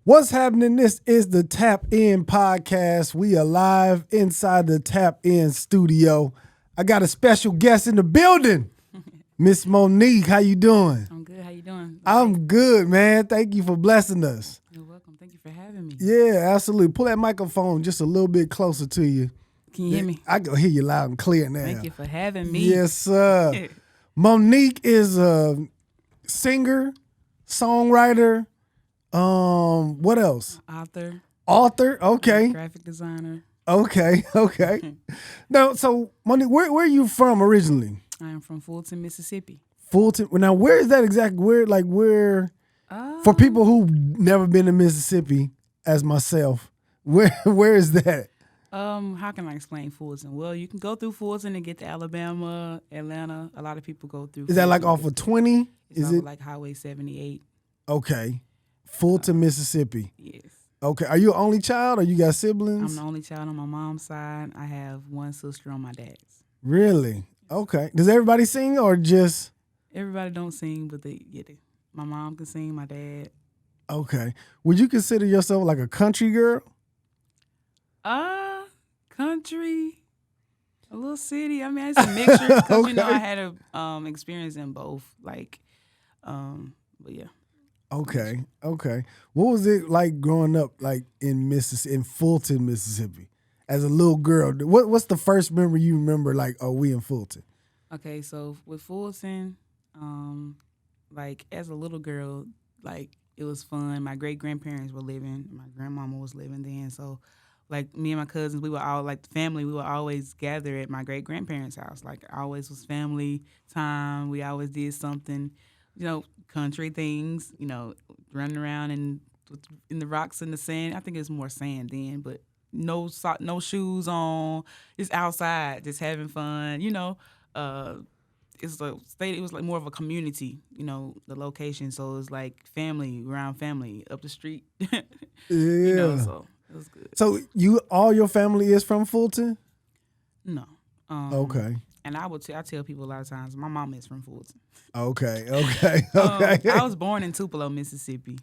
What's happening? This is the Tap In podcast. We are live inside the Tap In studio. I got a special guest in the building, Miss Moneque. How you doing? I'm good. How you doing? I'm good, man. Thank you for blessing us. You're welcome. Thank you for having me. Yeah, absolutely. Pull that microphone just a little bit closer to you. Can you hear me? I can hear you loud and clear now. Thank you for having me. Yes, sir. Moneque is a singer, songwriter. What else? Author. Okay. Graphic designer. Okay. Now, so Moneque, where are you from originally? I am from Fulton, Mississippi. Fulton. Now, where is that exactly? Where? For people who've never been to Mississippi, as myself, where is that? How can I explain Fulton? Well, you can go through Fulton and get to Alabama, Atlanta. A lot of people go through. Is that like off of 20? Is it like Highway 78? Okay. Fulton, Mississippi. Yes. Okay. Are you an only child or you got siblings? I'm the only child on my mom's side. I have one sister on my dad's. Really? Okay. Does everybody sing or just? Everybody don't sing, but my mom can sing, my dad. Okay. Would you consider yourself like a country girl? Country, a little city. I mean, it's a mixture because Okay. I had a experience in both. But yeah. Okay. What was it like growing up, like in Fulton, Mississippi, as a little girl? What's the first memory you remember? Like, oh, we in Fulton. Okay, so with Fulton, like as a little girl, like it was fun. My great grandparents were living. My grandmama was living then, so. Like me and my cousins, we were all like the family. We would always gather at my great grandparents' house. Like always was family time. We always did something, country things. Running around in the rocks in the sand. I think it was more sand then, but no shoes on, just outside, just having fun. It's like it was like more of a community. The location. So it was like family around family up the street. Yeah. So. It was good. So all your family is from Fulton? No. Okay. And I tell people a lot of times, my mom is from Fulton. Okay. I was born in Tupelo, Mississippi.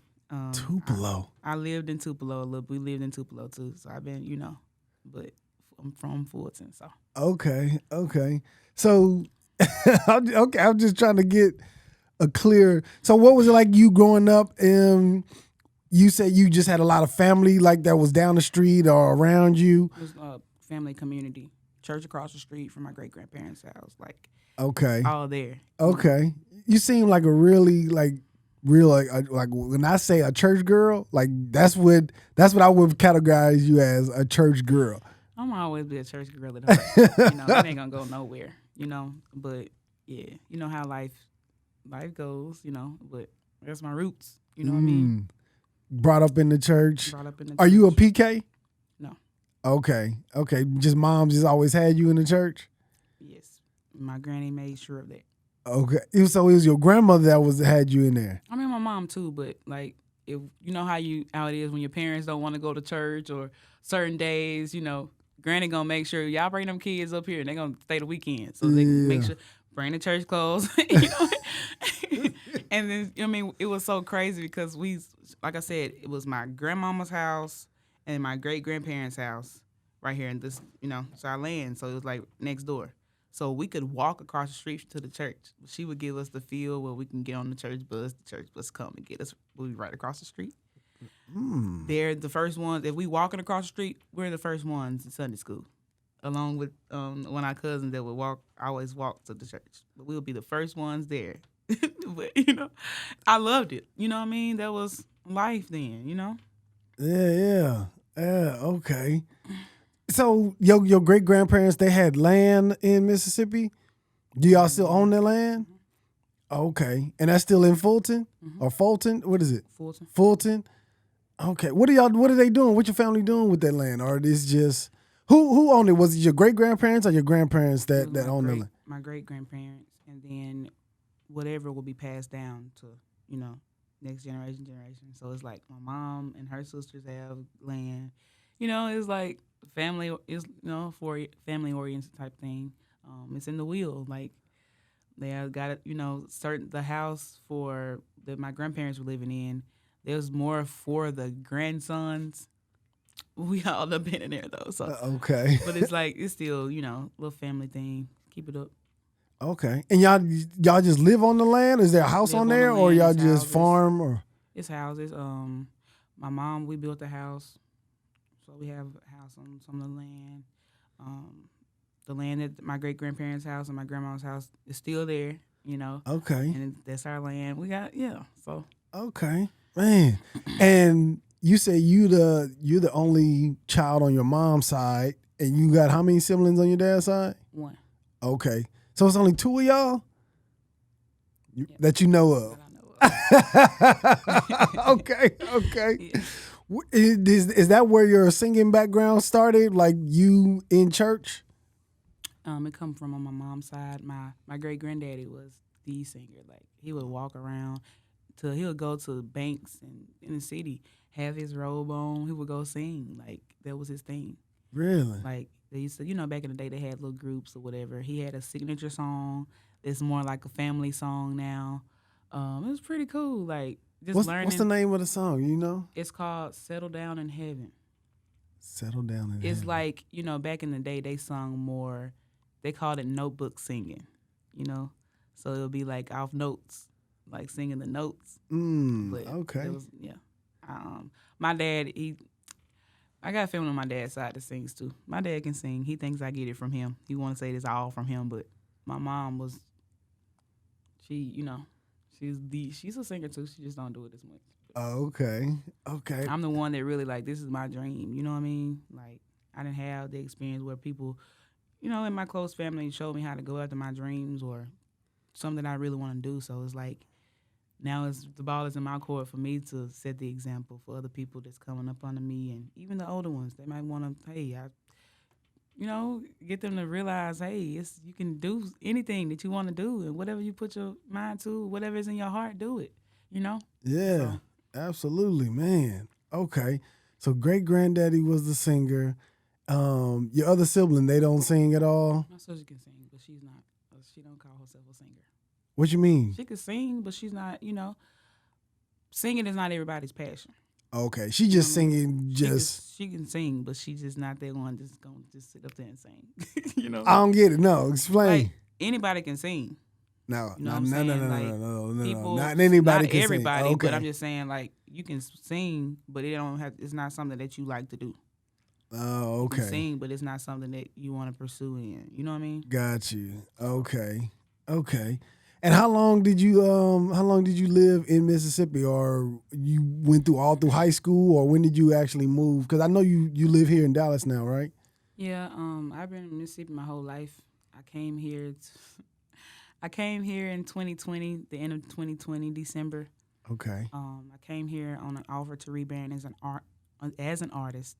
Tupelo. I lived in Tupelo a little. We lived in Tupelo too. So I've been, but I'm from Fulton. So. Okay. So, okay. I'm just trying to get a clear. So, what was it like you growing up? You said you just had a lot of family like that was down the street or around you. It was a family community. Church across the street from my great-grandparents' house. Like, okay. All there. Okay. You seem like a really real when I say a church girl, like that's what I would categorize you as, a church girl. I'm always be a church girl at heart. It ain't gonna go nowhere, But yeah, you know how life goes, but that's my roots. You know what I mean? Brought up in the church. Are you a PK? No. Okay. Just mom just always had you in the church? Yes. My granny made sure of that. Okay. So it was your grandmother that had you in there? I mean, my mom too, but like, if you know how it is when your parents don't want to go to church or certain days, granny gonna make sure y'all bring them kids up here and they gonna stay the weekend. So they can make sure, bring the church clothes, And then, it was so crazy because like I said, it was my grandmama's house and my great-grandparents' house right here in this, it's our land. So it was like next door. So we could walk across the street to the church. She would give us the field where we can get on the church bus. The church bus come and get us. We'll be right across the street. They're the first ones. If we walking across the street, we're the first ones in Sunday school. Along with one of our cousins that would always walk to the church. But we'll be the first ones there. But, I loved it. You know what I mean? That was life then, Yeah, okay. So your great-grandparents, they had land in Mississippi? Do y'all still own that land? Okay. And that's still in Fulton? Or Fulton? What is it? Fulton? Okay. What are they doing? What your family doing with that land? Or is just who owned it? Was it your great-grandparents or your grandparents that owned the land? My great-grandparents, and then whatever will be passed down to, next generation. So it's like my mom and her sisters have land. It's like family is, for family-oriented type thing. It's in the will. Like, they have got it, the house that my grandparents were living in, There's more for the grandsons. We all have been in there though, so Okay. but it's like it's still little family thing. Keep it up. Okay. And y'all just live on the land? Is there a house Live on on the there, or land, y'all it's just houses. farm? Or It's houses. My mom, we built a house, so we have a house on some of the land. Um, the land at my great grandparents' house and my grandma's house is still there. okay, And that's our land. We got so okay, man. And you say you're the only child on your mom's side, and you got how many siblings on your dad's side? one. Okay, so it's only two of y'all that you know of. That I know of. Okay, okay. Yeah. Is that where your singing background started? Like you in church? It come from on my mom's side. My great granddaddy was the singer. Like he would walk around till he would go to banks and in the city, have his robe on. He would go sing. Like that was his thing. Really? Like they used to, back in the day they had little groups or whatever. He had a signature song. It's more like a family song now. It was pretty cool. Like just learning. What's the name of the song? You know? It's called "Settle Down in Heaven." Settle down in It's heaven. like back in the day they sung more. They called it notebook singing. So it'll be like off notes, like singing the notes. But Okay. it was my dad I got a family on my dad's side that sings too. My dad can sing. He thinks I get it from him. He want to say it's all from him, but my mom was she's a singer too. She just don't do it as much. Okay. Okay. I'm the one that really like this is my dream. You know what I mean? Like I didn't have the experience where people, in my close family showed me how to go after my dreams or something I really want to do. So it's like now the ball is in my court for me to set the example for other people that's coming up under me, and even the older ones. They might want to, get them to realize, hey, you can do anything that you want to do, and whatever you put your mind to, whatever is in your heart, do it. Yeah, So, absolutely, man. Okay. So great granddaddy was the singer. Your other sibling, they don't sing at all? my sister can sing, but she's not. She don't call herself a singer. What you mean? She can sing, but she's not. Singing is not everybody's passion. Okay. She just singing She can sing, but she's just not that one just gonna just sit up there and sing. I don't get it. No, explain. Like anybody can sing. No, You know what no, I'm no, no, saying? no, Like, no, no, no, People, no. Not anybody not can everybody, sing. Okay. but I'm just saying like you can sing, but it don't have. It's not something that you like to do. Oh, You can okay. sing, but it's not something that you want to pursue in. You know what I mean? Got you. Okay. Okay. And how long did you live in Mississippi, or you went through high school, or when did you actually move? Because I know you live here in Dallas now, right? Yeah. I've been in Mississippi my whole life. I came here. I came here in 2020, the end of 2020, December. Okay. I came here on an offer to rebrand as an artist,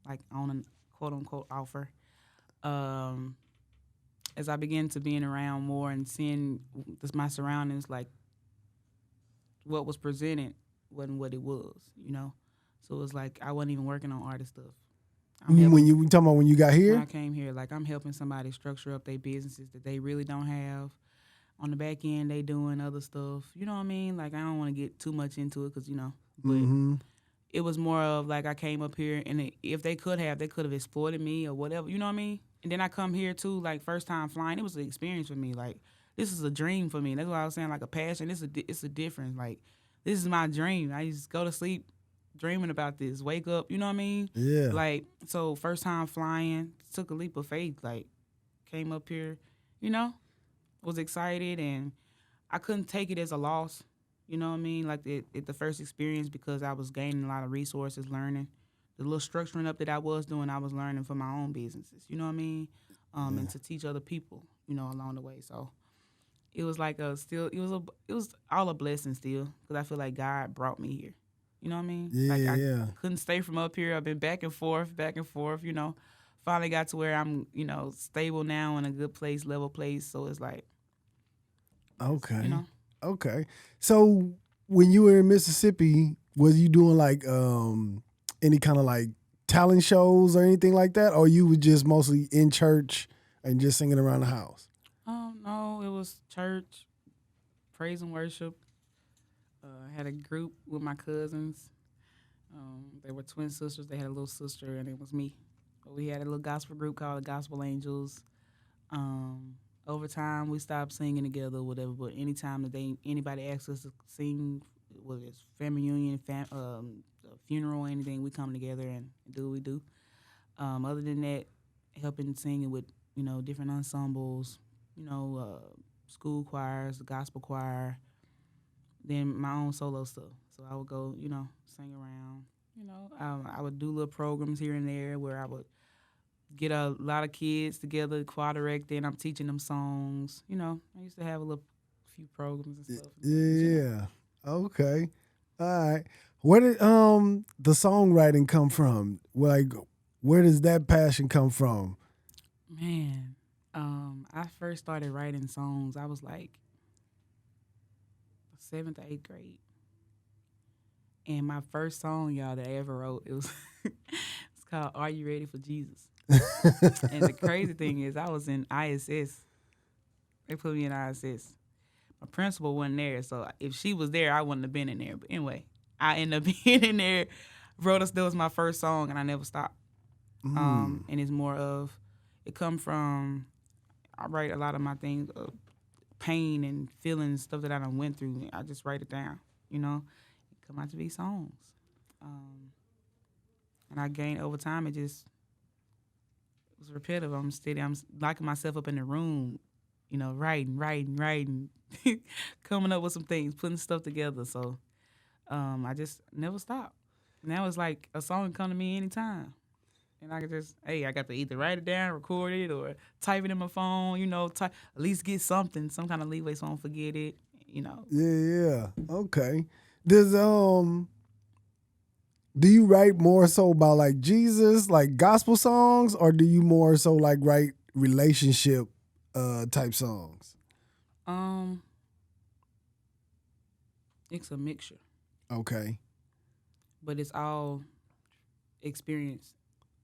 like on a quote unquote offer. As I began to being around more and seeing my surroundings, like what was presented wasn't what it was, So it was like I wasn't even working on artist stuff. When you talking about when you got When here? I came here, like I'm helping somebody structure up their businesses that they really don't have. On the back end, they doing other stuff. You know what I mean? Like I don't want to get too much into it because but it was more of like I came up here and if they could have exploited me or whatever. You know what I mean? And then I come here too, like first time flying. It was an experience for me. Like this is a dream for me. That's what I was saying. Like a passion. It's a difference. Like this is my dream. I just go to sleep dreaming about this. Wake up. You know what I mean? Yeah. Like so, first time flying, took a leap of faith. Like came up here, was excited and I couldn't take it as a loss. You know what I mean? Like the first experience because I was gaining a lot of resources, learning. The little structuring up that I was doing, I was learning for my own businesses. You know what I mean? And to teach other people, along the way. So it was like it was all a blessing still because I feel like God brought me here. You know what I mean? Yeah, like yeah. Couldn't stay from up here. I've been back and forth. Finally got to where I'm, stable now in a good place, level place. So it's like, Okay. Okay. So when you were in Mississippi, was you doing like any kind of like talent shows or anything like that, or you were just mostly in church and just singing around the house? No, it was church, praise and worship. I had a group with my cousins. They were twin sisters. They had a little sister, and it was me. But we had a little gospel group called the Gospel Angels. Over time, we stopped singing together, or whatever. But anytime that anybody asks us to sing, whether it's family reunion, a funeral, anything, we come together and do what we do. Other than that, helping singing with different ensembles, school choirs, the gospel choir, then my own solo stuff. So I would go, sing around. I would do little programs here and there where I would get a lot of kids together, choir directing. I'm teaching them songs. I used to have a few programs and stuff. Yeah. Okay. All right. Where did the songwriting come from? Like, where does that passion come from? Man, I first started writing songs. I was like 7th or 8th grade. And my first song, y'all, that I ever wrote, it's called "Are You Ready for Jesus?" And the crazy thing is, I was in ISS. They put me in ISS. My principal wasn't there, so if she was there, I wouldn't have been in there. But anyway, I ended up being in there. That was my first song, and I never stopped. And it's more of, it come from, I write a lot of my things, pain and feelings, stuff that I done went through. I just write it down, it come out to be songs. And I gained over time. It was repetitive. I'm locking myself up in the room, writing, coming up with some things, putting stuff together. So I just never stop. Now it's like a song can come to me anytime. And I could I got to either write it down, record it, or type it in my phone, at least get something, some kind of leeway so I don't forget it, Yeah. Okay. Do you write more so about like Jesus, like gospel songs, or do you more so like write relationship type songs? It's a mixture. Okay. But it's all experience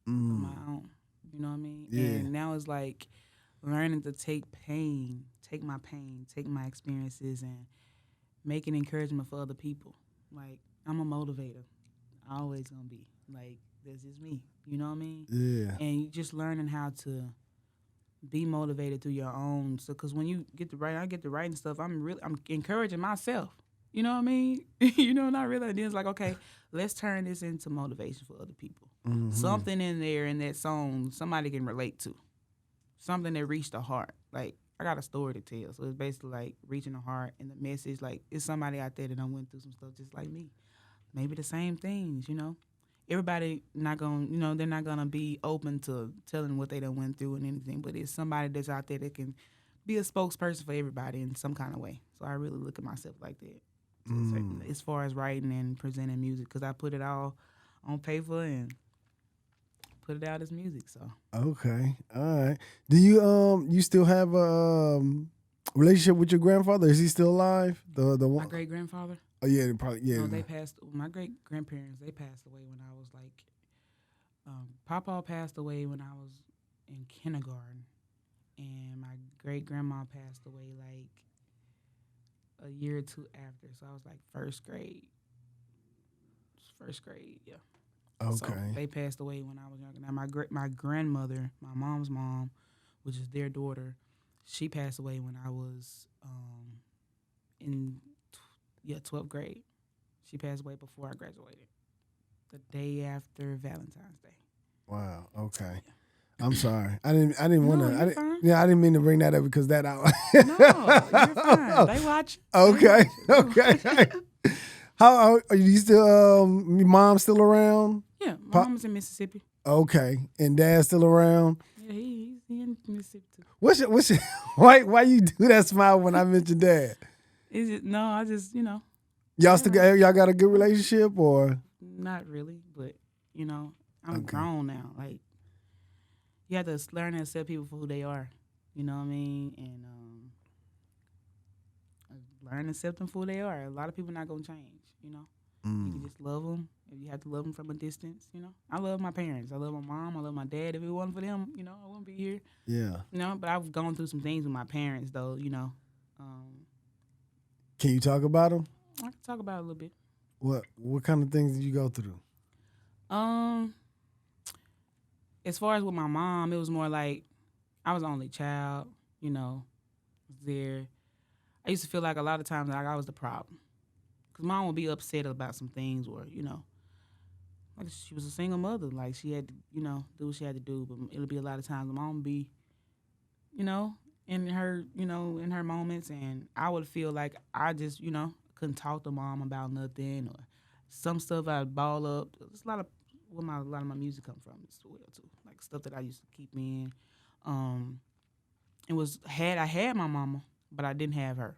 of my own. You know what I mean? Yeah. And now it's like learning to take my pain, take my experiences, and make an encouragement for other people. Like, I'm a motivator. I always gonna be. Like, this is me. You know what I mean? Yeah. And you just learning how to be motivated through your own. So, because when you get to write, I get to writing stuff, I'm encouraging myself. You know what I mean? Not really. And then it's like, okay, let's turn this into motivation for other people. Mm-hmm. Something in there in that song somebody can relate to. Something that reached the heart. Like, I got a story to tell. So it's basically like reaching the heart, and the message, like, it's somebody out there that done went through some stuff just like me. Maybe the same things, Everybody not going to, they're not going to be open to telling what they done went through and anything, but it's somebody that's out there that can be a spokesperson for everybody in some kind of way. So I really look at myself like that. As far as writing and presenting music, because I put it all on paper and put it out as music. So okay, all right. Do you still have a relationship with your grandfather? Is he still alive? The one? My great grandfather. Oh yeah, probably yeah. No, they passed. My great grandparents, they passed away when I was like, Papa passed away when I was in kindergarten, and my great grandma passed away like a year or two after. So I was like first grade, yeah. Okay. So they passed away when I was younger. Now my grandmother, my mom's mom, which is their daughter, she passed away when I was in 12th grade. She passed away before I graduated, the day after Valentine's Day. Wow. Okay. Yeah. I'm sorry. I didn't want to. I didn't mean to bring that up because that out. No, you're fine. They watch. Okay. Okay. How are you still? Your mom still around? Yeah, my mom's in Mississippi. Okay, and dad's still around. Yeah, he's in Mississippi too. What's your why you do that smile when I mention dad? Is it no? I just y'all got a good relationship or not really, but I'm grown now. Like, you have to learn to accept people for who they are. You know what I mean? And learn to accept them for who they are. A lot of people not gonna change. You can just love them. If you have to love them from a distance, I love my parents. I love my mom. I love my dad. If it wasn't for them, I wouldn't be here. Yeah. But I've gone through some things with my parents, though. Can you talk about them? I can talk about it a little bit. What kind of things did you go through? Um, as far as with my mom, it was more like I was the only child. You know, there. I used to feel like a lot of times like I was the problem. Cause mom would be upset about some things, or like she was a single mother, like she had to, do what she had to do. But it'll be a lot of times mom would be, you know, in her moments, and I would feel like I just, couldn't talk to mom about nothing, or some stuff I'd ball up. There's a lot of a lot of my music come from as well too, like stuff that I used to keep in. Um, it was I had my mama, but I didn't have her,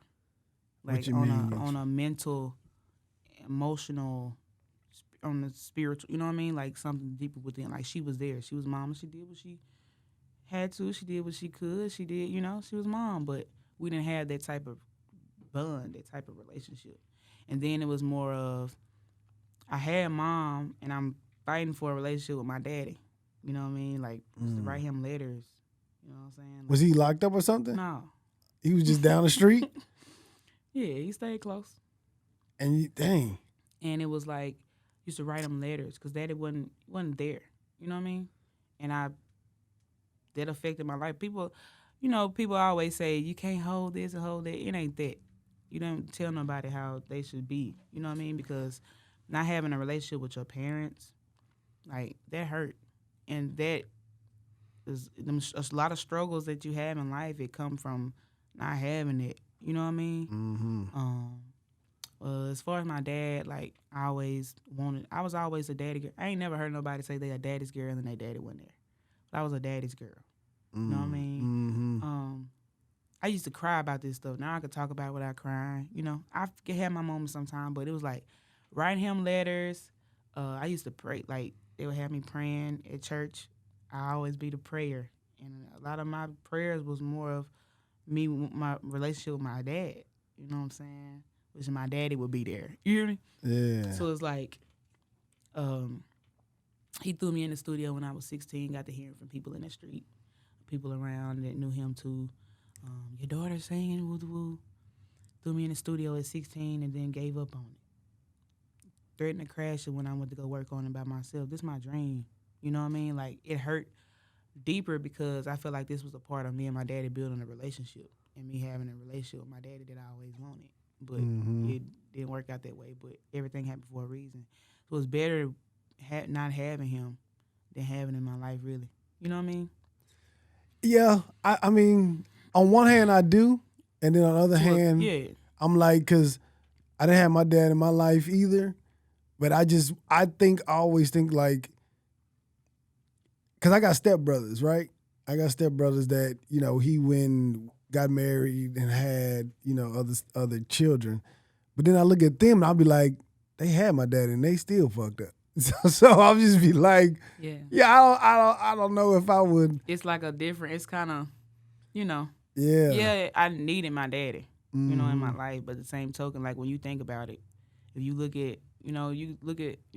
What like you on mean? a mental, emotional, on the spiritual. You know what I mean? Like something deeper within. Like she was there. She was mama. She did what she had to. She did what she could. She did, she was mom, but we didn't have that type of bond, that type of relationship. And then it was more of I had mom, and I'm fighting for a relationship with my daddy. You know what I mean? Like used to write him letters. You know what I'm saying? Like, Was he locked up or something? no. He was just down the street. Yeah, he stayed close. And dang. And it was like used to write him letters because daddy wasn't there. You know what I mean? And that affected my life. People always say you can't hold this and hold that. It ain't that. You don't tell nobody how they should be. You know what I mean? Because not having a relationship with your parents, like that hurt, and that is a lot of struggles that you have in life. It come from not having it. You know what I mean? As far as my dad, like I was always a daddy girl. I ain't never heard nobody say they a daddy's girl and their daddy wasn't there. But I was a daddy's girl. You know what I mean? I used to cry about this stuff. Now I could talk about it without crying. I can have my moments sometimes, but it was like writing him letters. I used to pray. Like they would have me praying at church. I always be the prayer, and a lot of my prayers was more of me, my relationship with my dad. You know what I'm saying? Which my daddy would be there. You hear me? Yeah. So it's like, he threw me in the studio when I was 16. Got to hear from people in the street, people around that knew him too. Your daughter singing, woo woo. Threw me in the studio at 16 and then gave up on it. Threatened to crash it when I went to go work on it by myself. This is my dream. You know what I mean? Like it hurt deeper because I feel like this was a part of me and my daddy building a relationship and me having a relationship with my daddy that I always wanted. But it didn't work out that way. But everything happened for a reason. So it's better not having him than having him in my life, really. You know what I mean? Yeah. I mean, on one hand, I do. And then on the other hand, yeah. I'm like, because I didn't have my dad in my life either. But I always think like, because I got stepbrothers, right? I got stepbrothers that, he got married and had, other children. But then I look at them and I'll be like, they had my dad and they still fucked up. So I'll just be like, I don't know if I would. It's like it's kind of, Yeah, I needed my daddy, in my life. But the same token, like when you think about it, if you look at,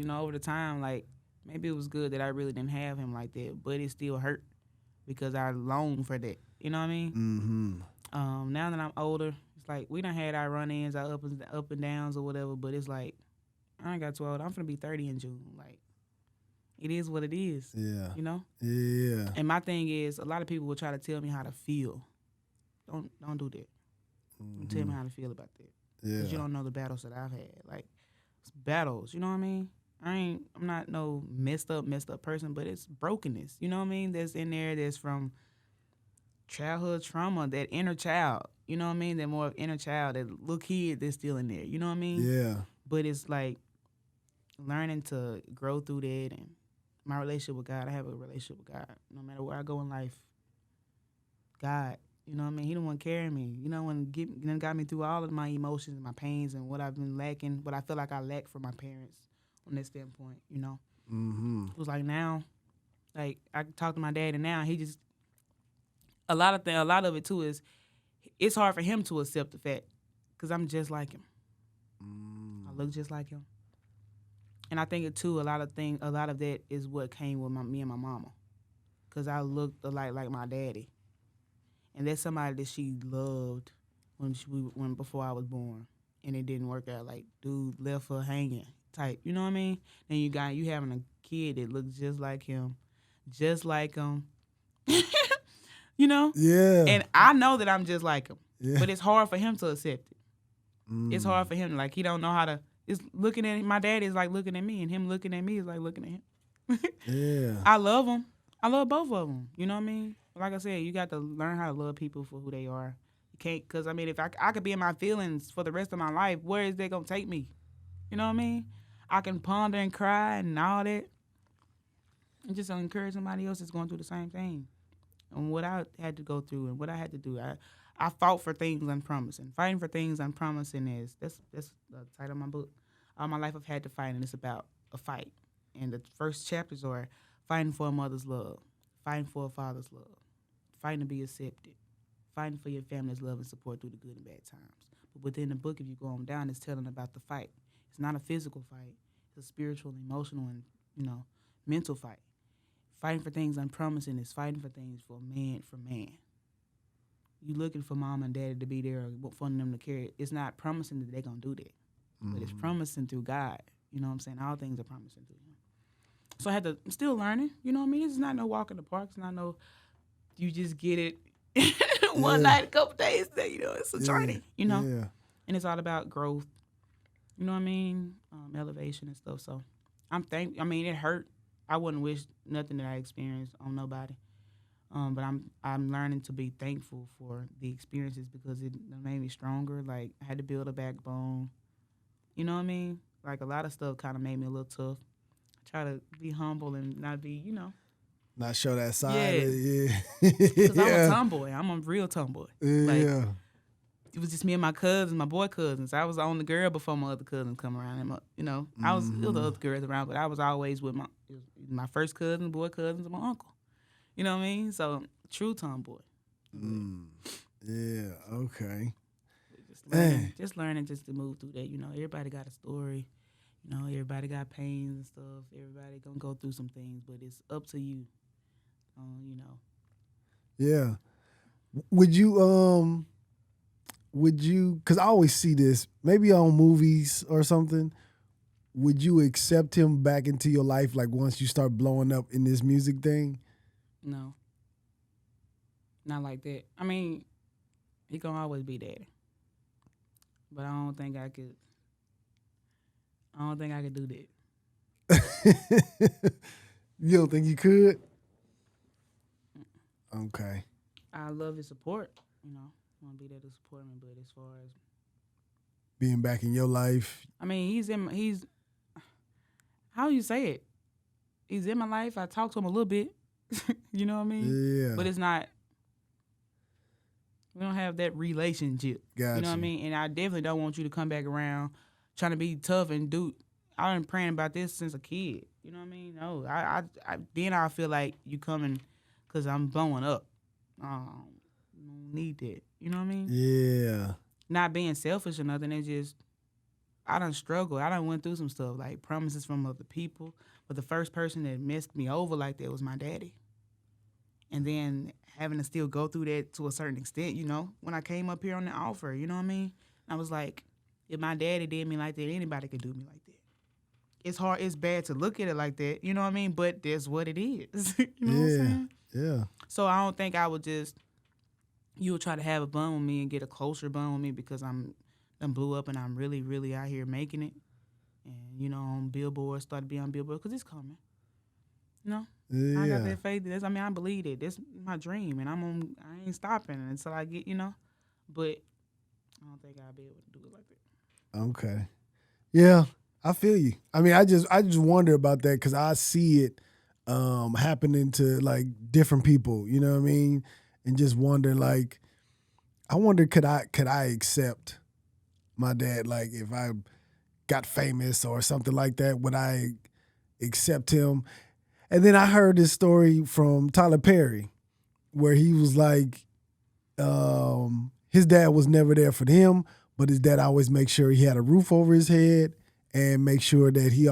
over the time, like maybe it was good that I really didn't have him like that, but it still hurt because I longed for that. You know what I mean? Now that I'm older, it's like we done had our run-ins, our up and downs or whatever, but it's like I ain't got too old. I'm finna be 30 in June. Like it is what it is. Yeah. You know? Yeah. And my thing is, a lot of people will try to tell me how to feel. Don't do that. Don't tell me how to feel about that. Yeah. Because you don't know the battles that I've had. Like it's battles. You know what I mean? I'm not no messed up person, but it's brokenness. You know what I mean? That's in there. That's from childhood trauma, that inner child. You know what I mean? That more of inner child, that little kid that's still in there. You know what I mean? Yeah. But it's like learning to grow through that, and my relationship with God. I have a relationship with God. No matter where I go in life, God, you know what I mean? He the one carrying me. You know, got me through all of my emotions, my pains, and what I've been lacking, what I feel like I lack from my parents on that standpoint, you know? It was like now, like I talk to my dad, and now he just, a lot of it too is, it's hard for him to accept the fact, because I'm just like him. I look just like him. And I think it too, a lot of that is what came with me and my mama, because I looked like my daddy, and that's somebody that she loved when before I was born. and it didn't work out. Like, dude left her hanging type. You know what I mean? Then you having a kid that looks just like him, just like him. You know? Yeah. And I know that I'm just like him, Yeah. but it's hard for him to accept it. It's hard for him. Like, he don't know how to. It's looking at my dad is like looking at me, and him looking at me is like looking at him. Yeah. I love them. I love both of them. You know what I mean? Like I said, you got to learn how to love people for who they are. You can't, because I mean, if I could be in my feelings for the rest of my life, where is they gonna take me? You know what I mean? I can ponder and cry and all that, and just encourage somebody else that's going through the same thing. And what I had to go through and what I had to do, I fought for things unpromising. Fighting for things unpromising that's the title of my book. All my life I've had to fight, and it's about a fight. And the first chapters are fighting for a mother's love, fighting for a father's love, fighting to be accepted, fighting for your family's love and support through the good and bad times. But within the book, if you go on down, it's telling about the fight. It's not a physical fight. It's a spiritual, emotional, and, mental fight. Fighting for things unpromising is fighting for things for man. You looking for mom and daddy to be there or for them to carry it. It's not promising that they're going to do that. But it's promising through God. You know what I'm saying? All things are promising through him. So I'm still learning. You know what I mean? It's not no walk in the park. It's not no, you just get it one night, a couple days. It's a journey, Yeah. And it's all about growth. You know what I mean? Elevation and stuff. So it hurt. I wouldn't wish nothing that I experienced on nobody. But I'm learning to be thankful for the experiences because it made me stronger. Like, I had to build a backbone. You know what I mean? Like, a lot of stuff kind of made me a little tough. I try to be humble and not be, Not show that side. Yeah. Because I'm a tomboy. I'm a real tomboy. Yeah. Like, it was just me and my cousins, my boy cousins. I was the only girl before my other cousins come around. And, I was still the other girls around, but I was always with my first cousin, boy cousins, and my uncle. You know what I mean? So, true tomboy. Yeah, okay. Just learning just to move through that. Everybody got a story. Everybody got pains and stuff. Everybody gonna go through some things, but it's up to you. Yeah. Would you, because I always see this, maybe on movies or something, would you accept him back into your life, like once you start blowing up in this music thing? No. Not like that. I mean, he gonna always be daddy. But I don't think I could do that. You don't think you could? Okay. I love his support, I want to be there to support me, but as far as being back in your life. I mean, he's how you say it? He's in my life. I talk to him a little bit. You know what I mean? Yeah. But it's not, we don't have that relationship. Gotcha. You know what I mean? And I definitely don't want you to come back around trying to be tough and do. I've been praying about this since a kid. You know what I mean? No, then I feel like you coming because I'm blowing up. Don't need that. You know what I mean? Yeah. Not being selfish or nothing. It's just, I done struggled. I done went through some stuff, like promises from other people. But the first person that messed me over like that was my daddy. And then having to still go through that to a certain extent, when I came up here on the offer, you know what I mean? I was like, if my daddy did me like that, anybody could do me like that. It's hard, it's bad to look at it like that, you know what I mean? But that's what it is. You know what I'm saying? Yeah. So I don't think I would you would try to have a bond with me and get a closer bond with me because I'm blew up and I'm really, really out here making it. And, on Billboard, started to be on Billboard because it's coming. Yeah. I got that faith. I believe it. That's my dream, and I ain't stopping until I get, But I don't think I'll be able to do it like that. Okay. Yeah, I feel you. I mean, I just wonder about that because I see it happening to like different people. You know what I mean? And just wondering, like, I wonder could I accept my dad? Like, if I got famous or something like that, would I accept him? And then I heard this story from Tyler Perry where he was like, his dad was never there for him, but his dad always make sure he had a roof over his head and make sure that he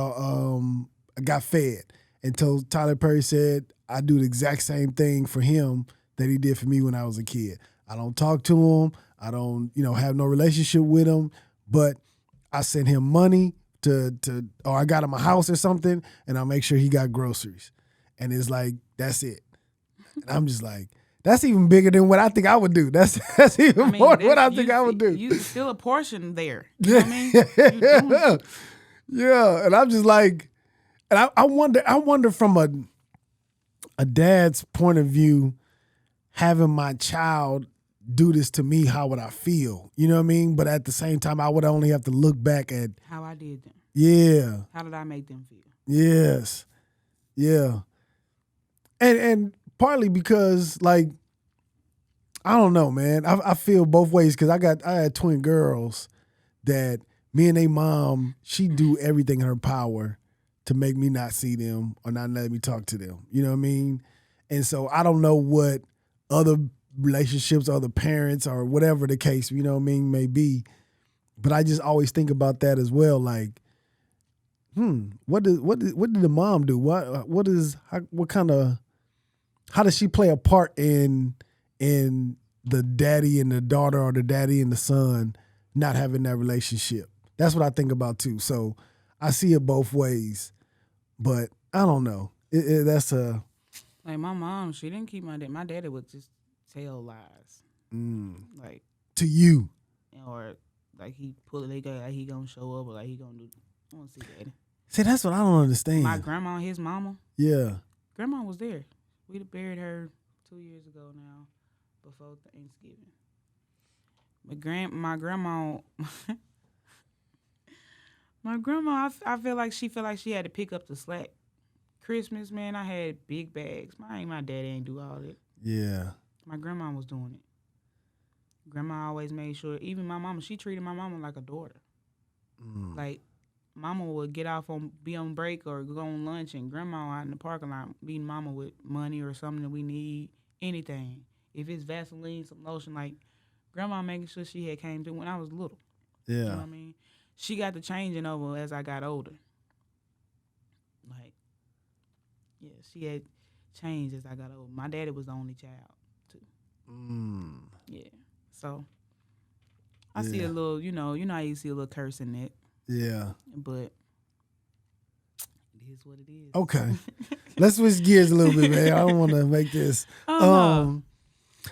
got fed. And so Tyler Perry said, I do the exact same thing for him that he did for me when I was a kid. I don't talk to him. I don't, have no relationship with him, but I send him money or I got him a house or something, and I'll make sure he got groceries. And it's like, that's it. And I'm just like, that's even bigger than what I think I would do. That's even more than what I think I would do. You still a portion there. You know what I mean? You doing Yeah. And I'm just like, and I wonder from a dad's point of view, having my child do this to me, how would I feel? You know what I mean? But at the same time, I would only have to look back at how I did them. Yeah. How did I make them feel? Yes. Yeah. And partly because, like, I don't know, man. I feel both ways because I had twin girls that me and they mom, she do everything in her power to make me not see them or not let me talk to them. You know what I mean? And so I don't know what other relationships, other parents, or whatever the case, you know what I mean, may be. But I just always think about that as well. Like, what did the mom do? How does she play a part in the daddy and the daughter or the daddy and the son not having that relationship? That's what I think about too. So I see it both ways, but I don't know. That's a like my mom. She didn't keep my dad. My daddy would just tell lies, like to you, or like he pull it. They go like he gonna show up or like he gonna do. I want to see daddy. See, that's what I don't understand. My grandma and his mama. Yeah, grandma was there. We buried her 2 years ago now, before Thanksgiving. My grandma, I feel like she had to pick up the slack. Christmas, man, I had big bags. My daddy ain't do all that. Yeah. My grandma was doing it. Grandma always made sure, even my mama, she treated my mama like a daughter. Like, mama would be on break or go on lunch, and grandma out in the parking lot meeting mama with money or something that we need, anything. If it's Vaseline, some lotion, like, grandma making sure she had came through when I was little. Yeah. You know what I mean? She got the changing over as I got older. Like, yeah, she had changed as I got older. My daddy was the only child, too. Yeah. So, I see a little, you know how you see a little curse in it. Yeah. But it is what it is. Okay. Let's switch gears a little bit, man. I don't want to make this.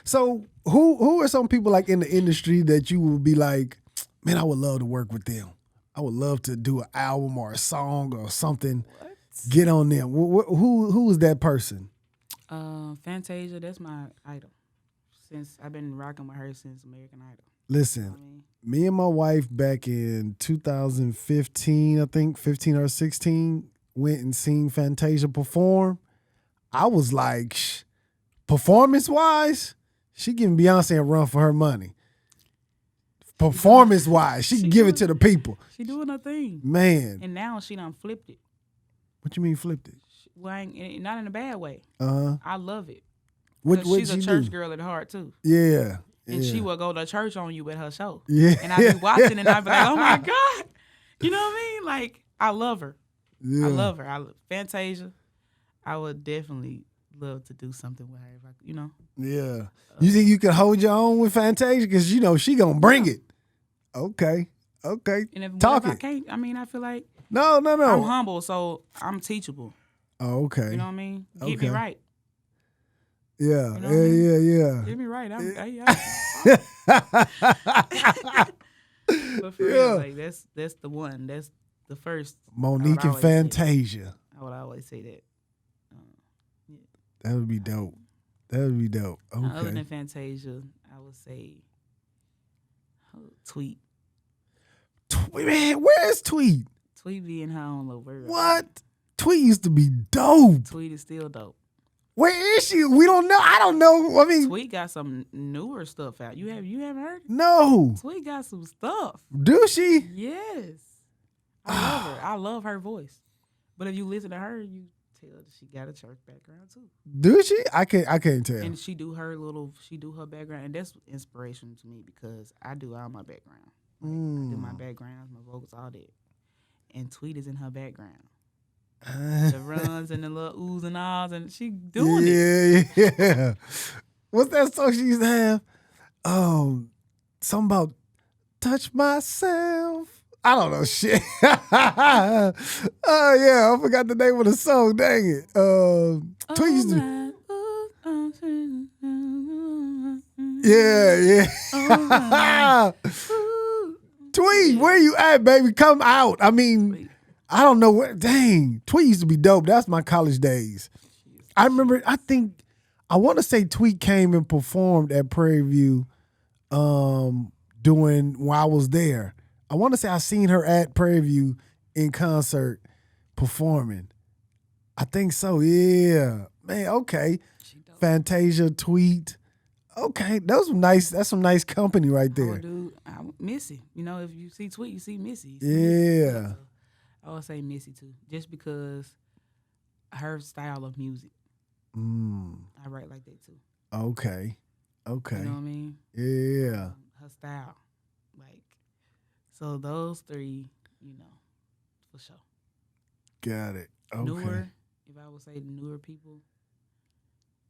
So who are some people like in the industry that you would be like, man, I would love to work with them. I would love to do an album or a song or something. What? Get on them. Who is that person? Fantasia, that's my idol. Since I've been rocking with her since American Idol. Listen, You know what I mean? me and my wife back in 2015, I think 15 or 16, went and seen Fantasia perform. I was like, performance-wise, she giving Beyonce a run for her money. Performance-wise, she give it to the people. She doing her thing. Man. And now she done flipped it. What you mean flipped it? Well, not in a bad way. Uh-huh. I love it. What She's a she church do? girl at heart, too. Yeah. And she will go to church on you at her show. Yeah. And I be watching and I be like, oh my God. You know what I mean? Like, I love her. Yeah. I love her. Fantasia, I would definitely love to do something with her. If I, you know? Yeah. You think you can hold your own with Fantasia? Because, you know, she going to bring it. Okay. Okay. And if Talk I it. can't, I mean, I feel like No. I'm humble, so I'm teachable. Oh, okay. You know what I mean? Get me right. Yeah. You know what I mean? Yeah. Get me right. But for real, like that's the one. That's the first. Monique and Fantasia. I would always say that. Yeah. That would be dope. Other than Okay. Fantasia, I would say Tweet. Man, where's Tweet? Tweet be in her own little world. What? Tweet used to be dope. Tweet is still dope. Where is she? We don't know. I don't know. I mean, Tweet got some newer stuff out. You haven't heard? no. Tweet got some stuff. Do she? Yes. I love her. I love her voice. But if you listen to her, you tell that she got a church background too. Do she? I can't tell. And she do her background, and that's inspirational to me because I do all my background. I do my backgrounds, my vocals, all that. And Tweet is in her background. The runs and the little oohs and ahs, and she doing it. Yeah. What's that song she used to have? Something about touch myself. I don't know shit. Oh yeah, I forgot the name of the song. Dang it. Tweet used to, yeah. Tweet, where you at, baby? Come out. I mean, I don't know where. Dang, Tweet used to be dope. That's my college days. I remember. I want to say Tweet came and performed at Prairie View, doing while I was there. I want to say I seen her at Prairie View in concert performing. I think so. Yeah, man. Okay, Fantasia, Tweet. Okay, that's some nice company right there. Oh, dude, Missy. You know, if you see Tweet, you see Missy. Yeah. So I would say Missy too, just because her style of music. I write like that too. Okay. You know what I mean? Yeah. Her style, like, so those three, you know, for sure. Got it. Okay. Newer, if I would say newer people,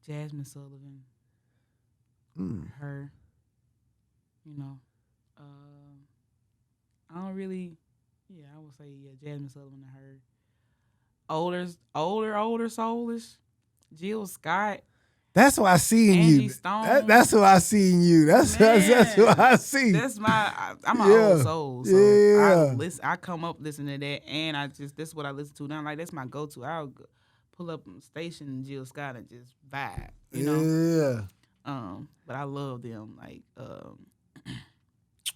Jasmine Sullivan. Her, you know, I don't really, I would say Jasmine Sullivan and her. Older soulish, Jill Scott. That's what I see in Angie you. Stone. That's what I see in you. That's what I see. That's I'm an old soul, so I come up listening to that, and this is what I listen to now. Like that's my go-to. I'll pull up on station Jill Scott and just vibe, you know. Yeah. But I love them, like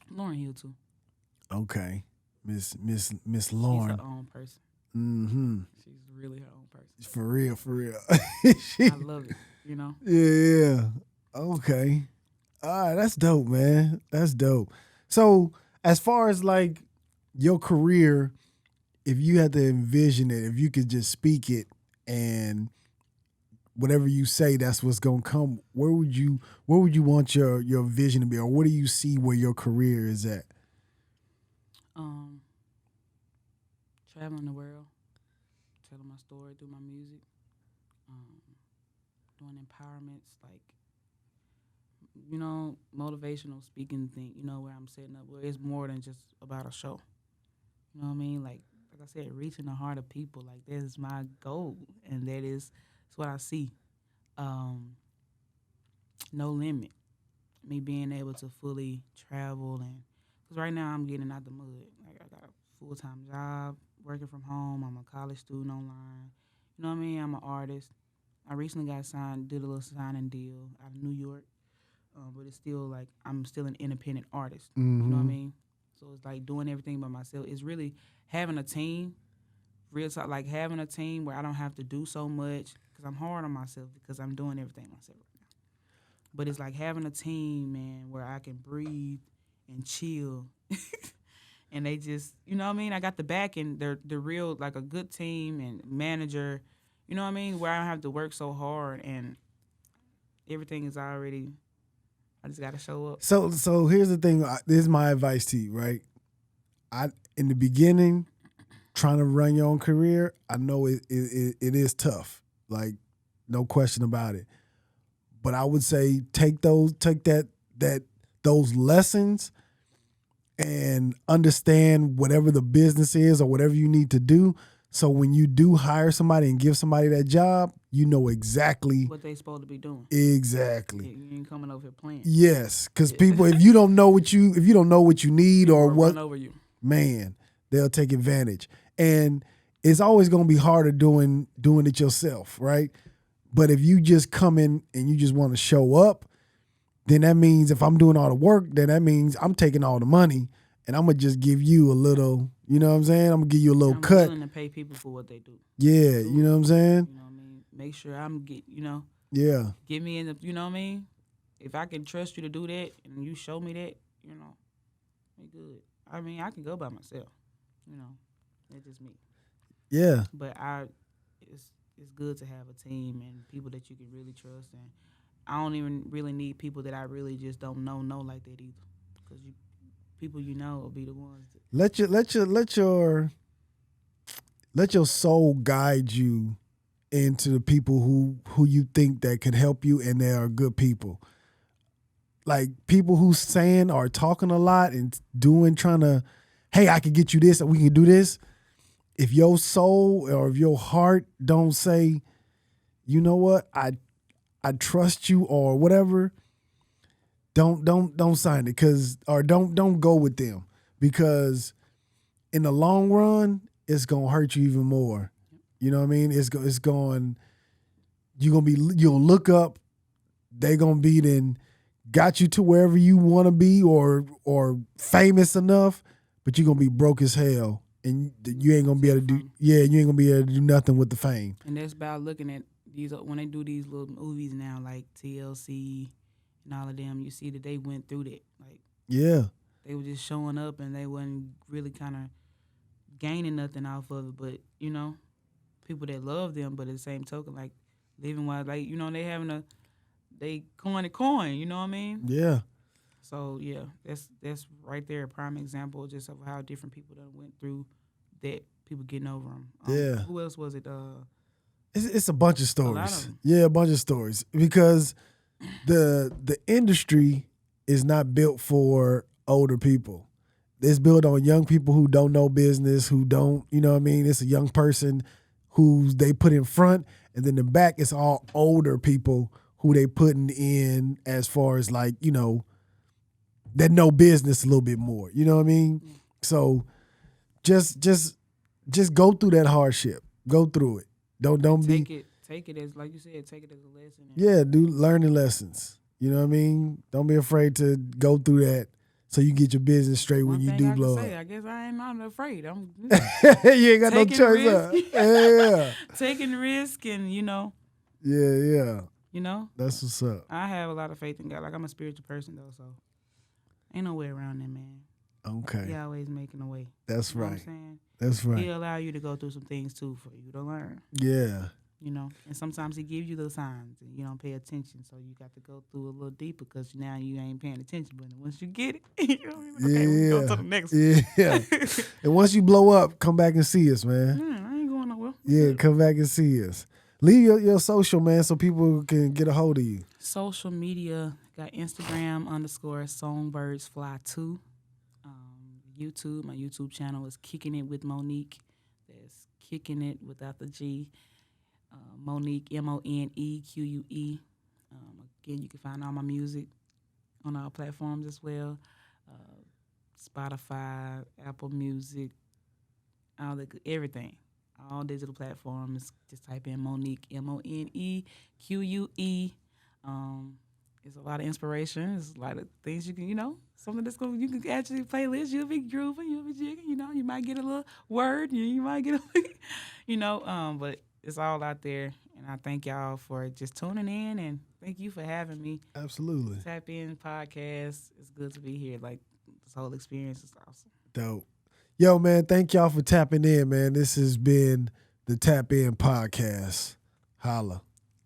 Lauryn Hill too. Okay, Miss Lauren. She's her own person. Mm-hmm. She's really her own person. For real. I love it. You know. Yeah. Okay. All right, that's dope, man. That's dope. So, as far as like your career, if you had to envision it, if you could just speak it and whatever you say, that's what's gonna come. Where would you want your vision to be, or what do you see where your career is at? Traveling the world, telling my story through my music, doing empowerments, like, you know, motivational speaking thing. You know, where I'm setting up, where it's more than just about a show. You know what I mean? Like I said, reaching the heart of people. Like that is my goal, and that's what I see. No limit. Me being able to fully travel, and because right now I'm getting out the mud. Like I got a full-time job, working from home. I'm a college student online. You know what I mean? I'm an artist. I recently got signed, did a little signing deal out of New York, but it's still like I'm still an independent artist. Mm-hmm. You know what I mean? So it's like doing everything by myself. It's really having a team. Real talk, like having a team where I don't have to do so much because I'm hard on myself because I'm doing everything myself right now. But it's like having a team, man, where I can breathe and chill. And they just, you know what I mean? I got the back and they're real, like a good team and manager, you know what I mean? Where I don't have to work so hard and everything is already, I just got to show up. So here's the thing. This is my advice to you, right? In the beginning, trying to run your own career, I know it is tough. Like, no question about it. But I would say take those lessons and understand whatever the business is or whatever you need to do. So when you do hire somebody and give somebody that job, you know exactly what they supposed to be doing. Exactly. You ain't coming over here playing. Yes, because people, if you don't know what you need or what, run over you. Man, they'll take advantage. And it's always going to be harder doing it yourself, right? But if you just come in and you just want to show up, then that means if I'm doing all the work, then that means I'm taking all the money and I'm going to just give you a little, you know what I'm saying? I'm going to give you a little cut. I'm willing to pay people for what they do. Yeah, you know what I'm saying? You know what I mean? Make sure I'm Yeah. Get me in the, you know what I mean? If I can trust you to do that and you show me that, we good. I mean, I can go by myself, It's just me. Yeah. But it's good to have a team and people that you can really trust, and I don't even really need people that I really just don't know like that either, because people will be the ones that let your soul guide you into the people who you think that could help you, and they are good people. Like people who saying or talking a lot and trying to hey, I can get you this, or we can do this. If your soul or if your heart don't say, you know what, I trust you or whatever, don't sign it, or don't go with them, because in the long run it's gonna hurt you even more. You know what I mean? You'll look up, they gonna be then got you to wherever you want to be or famous enough, but you're gonna be broke as hell, and you ain't gonna be able to do you ain't gonna be able to do nothing with the fame. And that's about looking at these when they do these little movies now, like TLC and all of them. You see that they went through that. Like, yeah, they were just showing up and they wasn't really kind of gaining nothing off of it. But you know, people that love them, but at the same token, like living while, like, you know, they coin to coin. You know what I mean? yeah. So yeah, that's right there a prime example just of how different people that went through that. People getting over them. Yeah. Who else was it? It's a bunch of stories. A lot of them. Yeah, a bunch of stories, because the industry is not built for older people. It's built on young people who don't know business, who don't, you know what I mean? It's a young person who they put in front, and then the back is all older people who they putting in as far as, like, you know, that know business a little bit more. You know what I mean? Mm. So just go through that hardship. Go through it. Don't take it as, like you said, take it as a lesson. Yeah, do learning lessons. You know what I mean? Don't be afraid to go through that so you get your business straight when you do blow up. I guess I ain't not afraid. I'm you ain't got no choice. Yeah. Taking risk and, you know. Yeah. You know? That's what's up. I have a lot of faith in God. Like, I'm a spiritual person though, so ain't no way around that, man. Okay. He always making a way. That's you know right. What I'm saying? That's right. He'll allow you to go through some things too for you to learn. Yeah. You know, and sometimes he gives you those signs and you don't pay attention, so you got to go through a little deeper because now you ain't paying attention. But once you get it, you know, okay, we go to the next one. Yeah. And once you blow up, come back and see us, man. I ain't going nowhere. Yeah, come back and see us. Leave your social, man, so people can get a hold of you. Social media, got Instagram _songbirdsfly2. YouTube, my YouTube channel is Kicking It with Moneque. That's Kicking It without the G. Moneque, MONEQUE. Again, you can find all my music on our platforms as well. Spotify, Apple Music, everything. All digital platforms. Just type in Moneque, MONEQUE. It's a lot of inspiration. It's a lot of things you can, you know, something that's going, you can actually playlist. You'll be grooving, you'll be jigging, you know. You might get a little word, you might get a, you know, but it's all out there. And I thank y'all for just tuning in, and thank you for having me. Absolutely. Tap In podcast. It's good to be here. Like, this whole experience is awesome. Dope. Yo, man, thank y'all for tapping in, man. This has been the Tap In podcast. Holla.